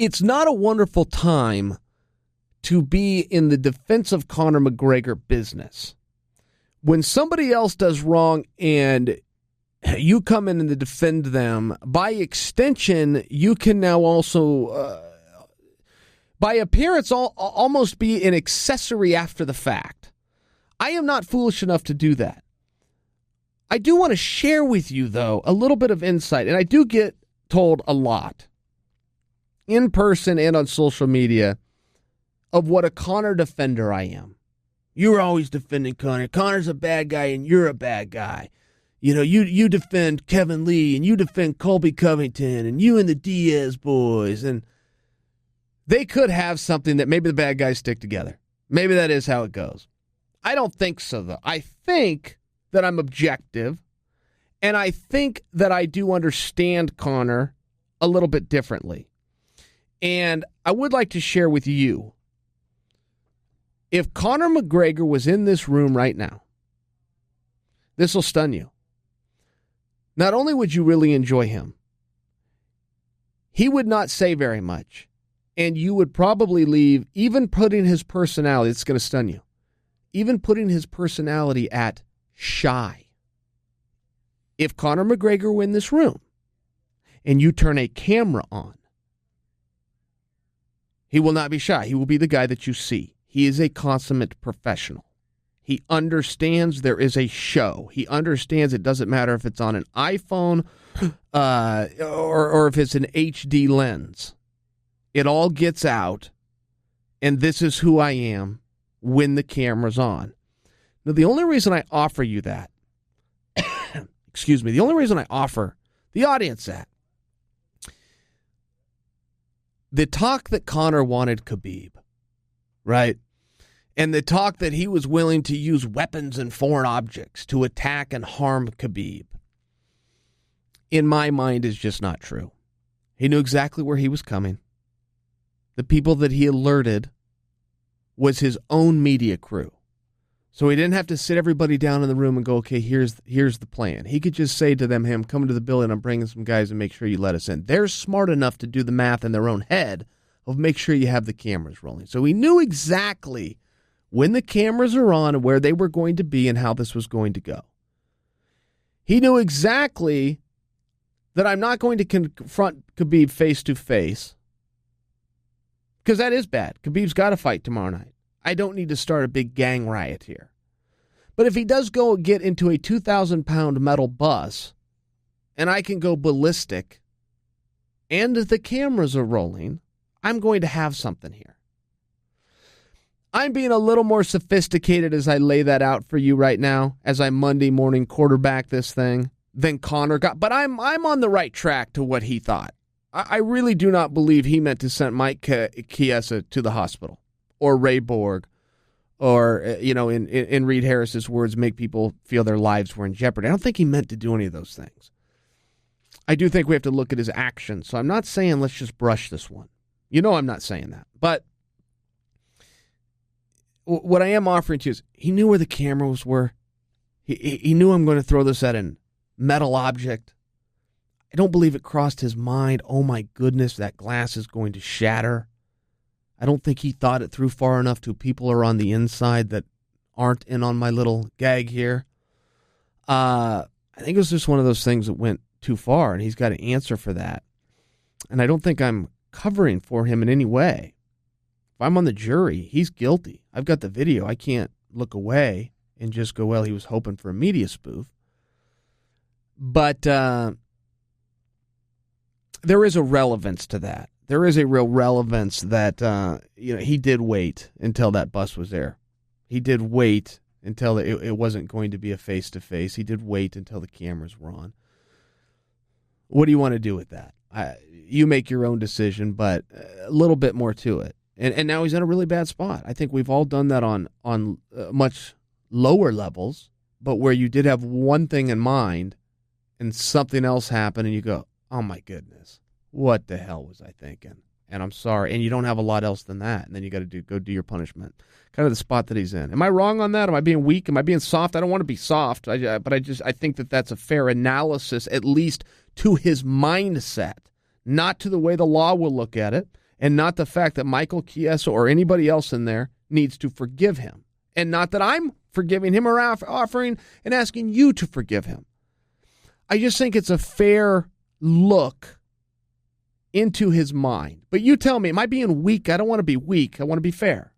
it's not a wonderful time to be in the defense of Conor McGregor business. When somebody else does wrong and you come in and defend them, by extension, you can now also, by appearance, almost be an accessory after the fact. I am not foolish enough to do that. I do want to share with you, though, a little bit of insight, and I do get told a lot, in person and on social media, of what a Conor defender I am. You're always defending Conor. Conor's a bad guy and you're a bad guy. You know, you defend Kevin Lee and you defend Colby Covington and you and the Diaz boys. And they could have something that maybe the bad guys stick together. Maybe that is how it goes. I don't think so, though. I think that I'm objective, and I think that I do understand Conor a little bit differently. And I would like to share with you, if Conor McGregor was in this room right now, this will stun you. Not only would you really enjoy him, he would not say very much, and you would probably leave, even putting his personality, it's going to stun you, even putting his personality at shy. If Conor McGregor were in this room and you turn a camera on, he will not be shy. He will be the guy that you see. He is a consummate professional. He understands there is a show. He understands it doesn't matter if it's on an iPhone or if it's an HD lens. It all gets out, and this is who I am when the camera's on. Now, the only reason I offer you that, the only reason I offer the audience that, the talk that Conor wanted Khabib, right? And the talk that he was willing to use weapons and foreign objects to attack and harm Khabib, in my mind, is just not true. He knew exactly where he was coming. The people that he alerted was his own media crew. So he didn't have to sit everybody down in the room and go, okay, here's the plan. He could just say to them, hey, I'm coming to the building, I'm bringing some guys and make sure you let us in. They're smart enough to do the math in their own head of make sure you have the cameras rolling. So he knew exactly when the cameras are on and where they were going to be and how this was going to go. He knew exactly that I'm not going to confront Khabib face-to-face, because that is bad. Khabib's got to fight tomorrow night. I don't need to start a big gang riot here. But if he does go get into a 2,000-pound metal bus, and I can go ballistic, and the cameras are rolling, I'm going to have something here. I'm being a little more sophisticated as I lay that out for you right now, as I Monday morning quarterback this thing, than Conor got. But I'm on the right track to what he thought. I really do not believe he meant to send Mike Chiesa to the hospital, or Ray Borg, or, in Reed Harris's words, make people feel their lives were in jeopardy. I don't think he meant to do any of those things. I do think we have to look at his actions. So I'm not saying let's just brush this one. You know I'm not saying that. But what I am offering to you is he knew where the cameras were. He knew I'm going to throw this at a metal object. I don't believe it crossed his mind, oh my goodness, that glass is going to shatter. I don't think he thought it through far enough to people are on the inside that aren't in on my little gag here. I think it was just one of those things that went too far, and he's got to answer for that. And I don't think I'm covering for him in any way. If I'm on the jury, he's guilty. I've got the video. I can't look away and just go, well, he was hoping for a media spoof. But there is a relevance to that. There is a real relevance that he did wait until that bus was there. He did wait until it wasn't going to be a face-to-face. He did wait until the cameras were on. What do you want to do with that? You make your own decision, but a little bit more to it. And now he's in a really bad spot. I think we've all done that on much lower levels, but where you did have one thing in mind and something else happened and you go, oh my goodness, what the hell was I thinking? And I'm sorry. And you don't have a lot else than that. And then you got to go do your punishment. Kind of the spot that he's in. Am I wrong on that? Am I being weak? Am I being soft? I don't want to be soft. But I think that that's a fair analysis, at least to his mindset, not to the way the law will look at it, and not the fact that Michael Chiesa or anybody else in there needs to forgive him, and not that I'm forgiving him or offering and asking you to forgive him. I just think it's a fair look into his mind. But you tell me, am I being weak? I don't want to be weak. I want to be fair.